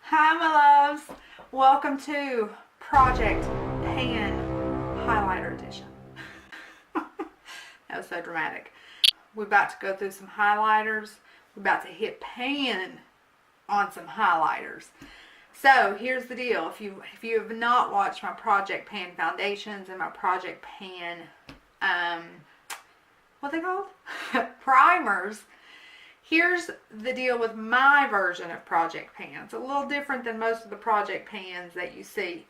Hi, my loves. Welcome to Project Pan Highlighter Edition. That was so dramatic. We're about to go through some highlighters. We're about to hit pan on some highlighters. So here's the deal. If you have not watched my Project Pan foundations and my Project Pan, what are they called? Primers. Here's the deal with my version of Project Pan. It's a little different than most of the Project Pans that you see.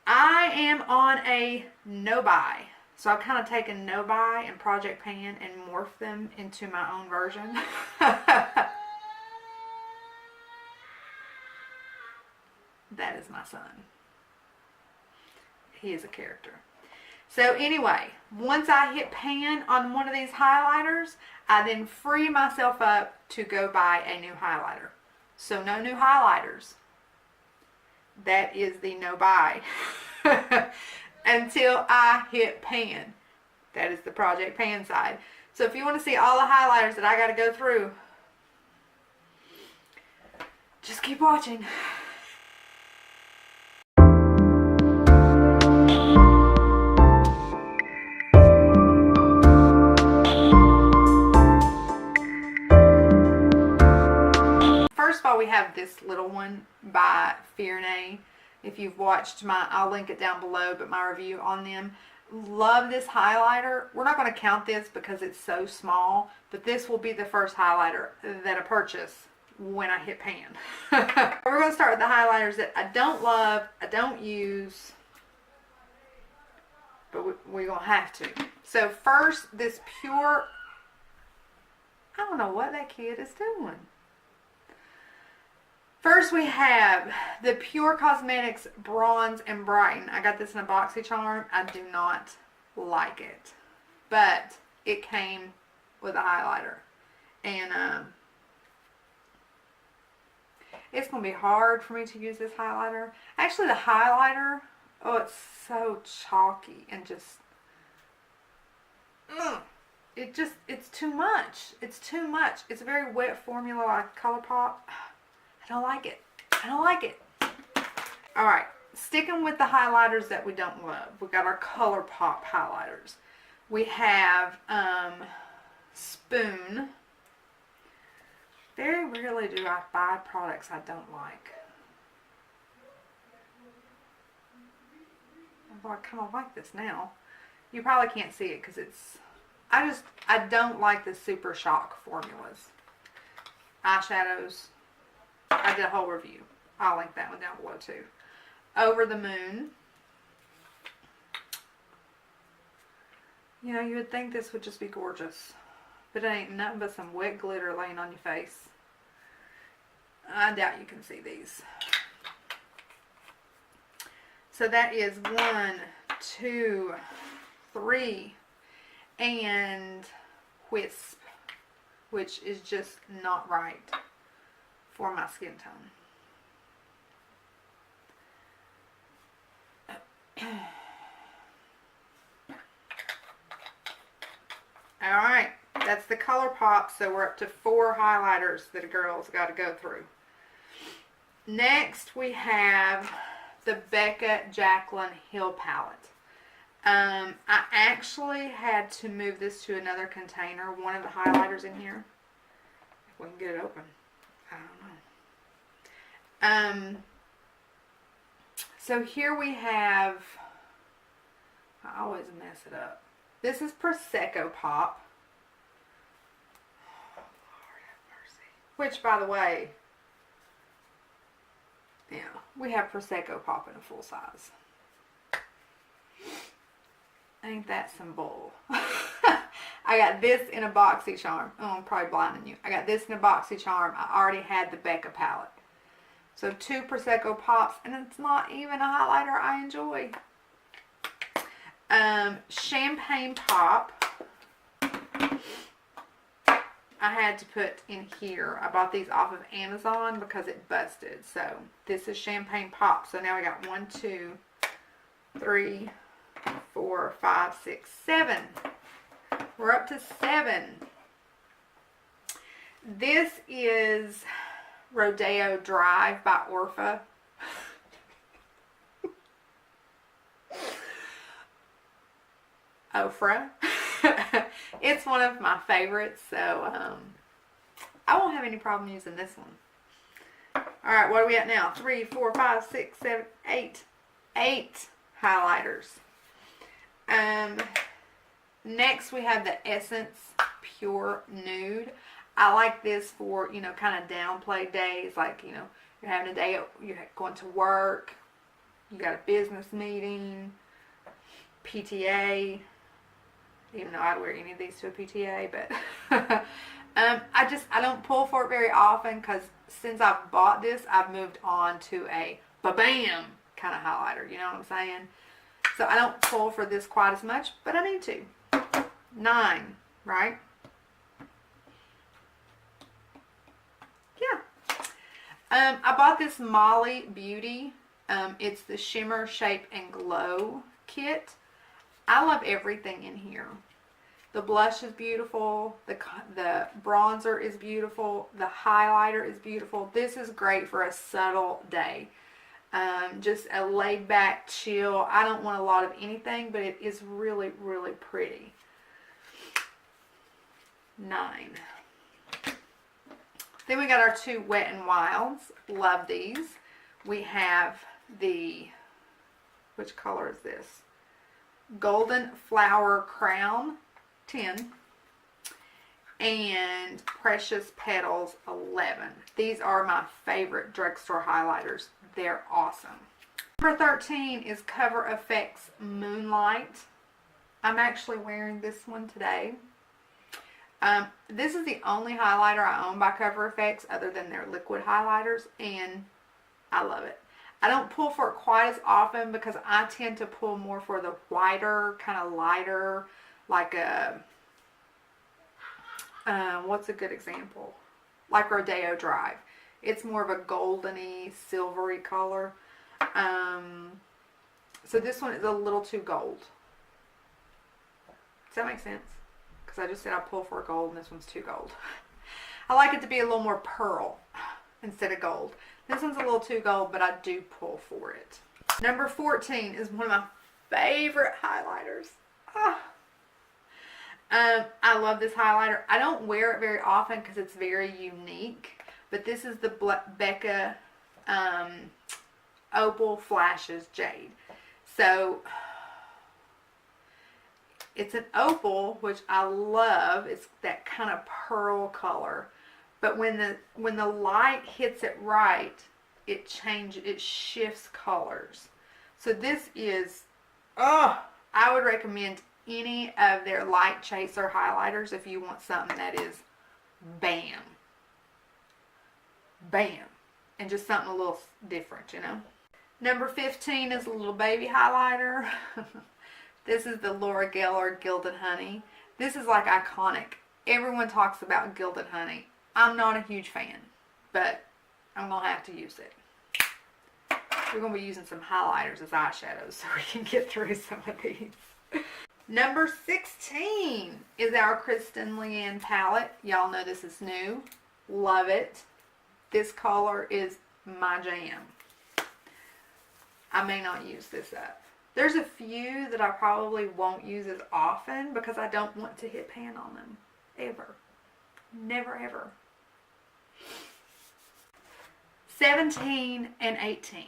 I am on a no-buy. So I've kind of taken no-buy and Project Pan and morphed them into my own version. That is my son. He is a character. So anyway, once I hit pan on one of these highlighters, I then free myself up to go buy a new highlighter. So no new highlighters. That is the no buy. Until I hit pan. That is the Project Pan side. So if you want to see all the highlighters that I got to go through, just keep watching. First of all, we have this little one by Fearney. If you've watched I'll link it down below, but my review on them. Love this highlighter. We're not going to count this because it's so small, but this will be the first highlighter that I purchase when I hit pan. We're going to start with the highlighters that I don't love, I don't use, but we're going to have to. So first, this pure, I don't know what that kid is doing. First we have the Pure Cosmetics Bronze and Brighten. I got this in a BoxyCharm. I do not like it. But it came with a highlighter. And it's going to be hard for me to use this highlighter. Actually, the highlighter, oh, it's so chalky and just, it's too much. It's too much. It's a very wet formula like ColourPop. I don't like it. I don't like it. Alright, sticking with the highlighters that we don't love. We got our ColourPop highlighters. We have Spoon. Very rarely do I buy products I don't like. Although I kind of like this now. You probably can't see it because it's... I don't like the Super Shock formulas. Eyeshadows. I did a whole review. I'll link that one down below too. Over the Moon. You know, you would think this would just be gorgeous. But it ain't nothing but some wet glitter laying on your face. I doubt you can see these. So that is 1, 2, 3, and Wisp, which is just not right for my skin tone. Alright, that's the ColourPop, so we're up to 4 highlighters that a girl's got to go through. Next we have the Becca Jaclyn Hill palette. I actually had to move this to another container, one of the highlighters in here. If we can get it open. I don't know. So here we have, I always mess it up. This is Prosecco Pop. Oh, Lord have mercy. Which, by the way, yeah, we have Prosecco Pop in a full size. Ain't that some bull? I got this in a BoxyCharm. Oh, I'm probably blinding you. I got this in a BoxyCharm. I already had the Becca palette. So 2 Prosecco Pops, and it's not even a highlighter I enjoy. Champagne Pop. I had to put in here. I bought these off of Amazon because it busted. So this is Champagne Pop. So now we got 1, 2, 3, 4, 5, 6, 7. We're up to 7. This is Rodeo Drive by Orpha. Ofra. It's one of my favorites, so I won't have any problem using this one. Alright, what are we at now? 3, 4, 5, 6, 7, 8. 8 highlighters. Next we have the Essence Pure Nude. I like this for, you know, kind of downplay days, like, you know, you're having a day, you're going to work, you got a business meeting, PTA, even though I'd wear any of these to a PTA, but I don't pull for it very often, because since I've bought this, I've moved on to a ba-bam kind of highlighter, you know what I'm saying? So I don't pull for this quite as much, but I need to. 9, right? Yeah. I bought this Molly Beauty. It's the Shimmer, Shape, and Glow kit. I love everything in here. The blush is beautiful. The bronzer is beautiful. The highlighter is beautiful. This is great for a subtle day. Just a laid back chill. I don't want a lot of anything, but it is really, really pretty. 9. Then we got our 2 Wet n Wilds. Love these. We have the, which color is this? Golden Flower Crown 10 and Precious Petals 11. These are my favorite drugstore highlighters. They're awesome. Number 13 is Cover FX Moonlight. I'm actually wearing this one today. This is the only highlighter I own by Cover FX other than their liquid highlighters, and I love it. I don't pull for it quite as often because I tend to pull more for the whiter, kind of lighter, like a, what's a good example? Like Rodeo Drive. It's more of a goldeny, silvery color. So this one is a little too gold. Does that make sense? Because I just said I pull for gold and this one's too gold. I like it to be a little more pearl instead of gold. This one's a little too gold, but I do pull for it. Number 14 is one of my favorite highlighters. I love this highlighter. I don't wear it very often because it's very unique, but this is the Becca Opal Flashes Jade. So it's an opal, which I love. It's that kind of pearl color. But when the light hits it right, it shifts colors. So this is, I would recommend any of their light chaser highlighters if you want something that is bam, bam, and just something a little different, you know. Number 15 is a little baby highlighter. This is the Laura Geller Gilded Honey. This is like iconic. Everyone talks about Gilded Honey. I'm not a huge fan, but I'm going to have to use it. We're going to be using some highlighters as eyeshadows so we can get through some of these. Number 16 is our Kristen Leanne palette. Y'all know this is new. Love it. This color is my jam. I may not use this up. There's a few that I probably won't use as often because I don't want to hit pan on them. Ever. Never ever. 17 and 18.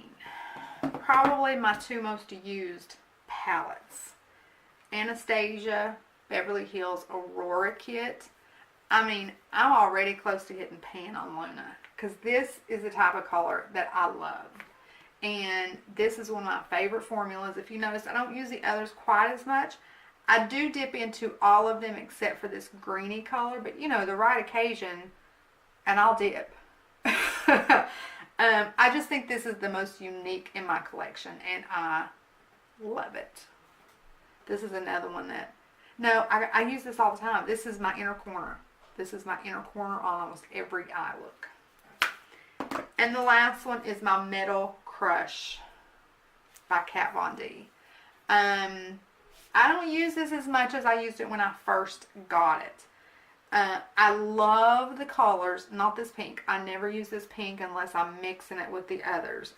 Probably my 2 most used palettes. Anastasia Beverly Hills Aurora Kit. I mean, I'm already close to hitting pan on Luna because this is the type of color that I love. And this is one of my favorite formulas. If you notice, I don't use the others quite as much. I do dip into all of them except for this greeny color, but you know, the right occasion, and I'll dip. I just think this is the most unique in my collection, and I love it. This is another one that, no, I use this all the time. This is my inner corner. This is my inner corner on almost every eye look. And the last one is my Metal Crush by Kat Von D. I don't use this as much as I used it when I first got it. I love the colors, not this pink. I never use this pink unless I'm mixing it with the others.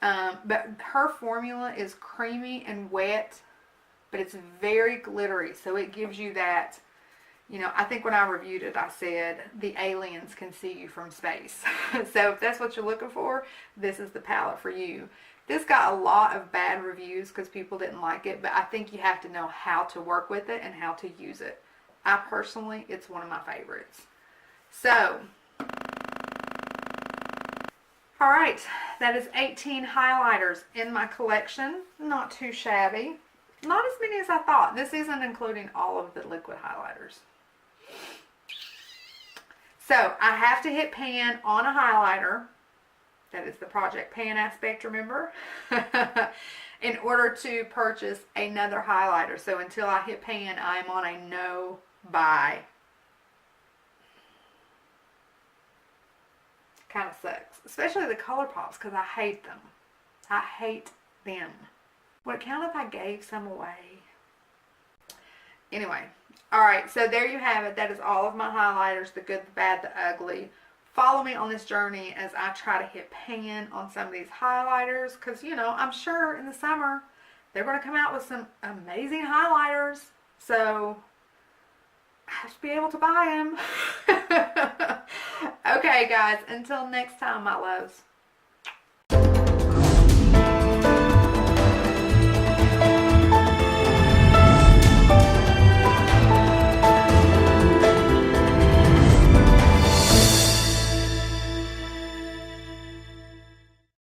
But her formula is creamy and wet, but it's very glittery. So it gives you that, you know, I think when I reviewed it, I said the aliens can see you from space. So if that's what you're looking for, this is the palette for you. This got a lot of bad reviews because people didn't like it, but I think you have to know how to work with it and how to use it. I personally, it's one of my favorites. So, all right, that is 18 highlighters in my collection. Not too shabby. Not as many as I thought. This isn't including all of the liquid highlighters. So, I have to hit pan on a highlighter. That is the Project Pan aspect, remember? In order to purchase another highlighter. So, until I hit pan, I am on a no buy. Kind of sucks. Especially the ColourPops, because I hate them. I hate them. Would it count if I gave some away? Anyway. Alright, so there you have it. That is all of my highlighters. The good, the bad, the ugly. Follow me on this journey as I try to hit pan on some of these highlighters. Because, you know, I'm sure in the summer they're going to come out with some amazing highlighters. So I have to be able to buy them. Okay, guys. Until next time, my loves.